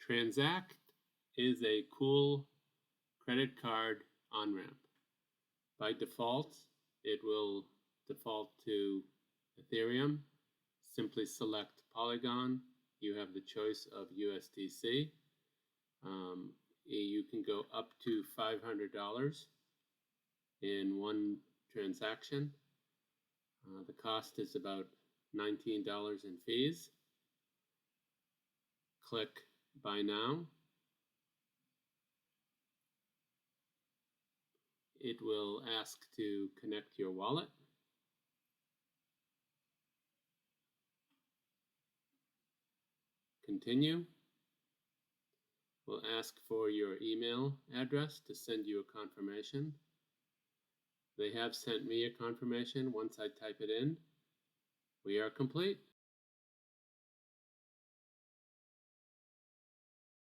Transak is a cool credit card on-ramp. By default, it will default to Ethereum. Simply select Polygon. You have the choice of USDC. You can go up to $500 in one transaction. The cost is about $19 in fees. Click Buy Now. It will ask to connect your wallet. Continue. We'll ask for your email address to send you a confirmation. They have sent me a confirmation once I type it in. We are complete.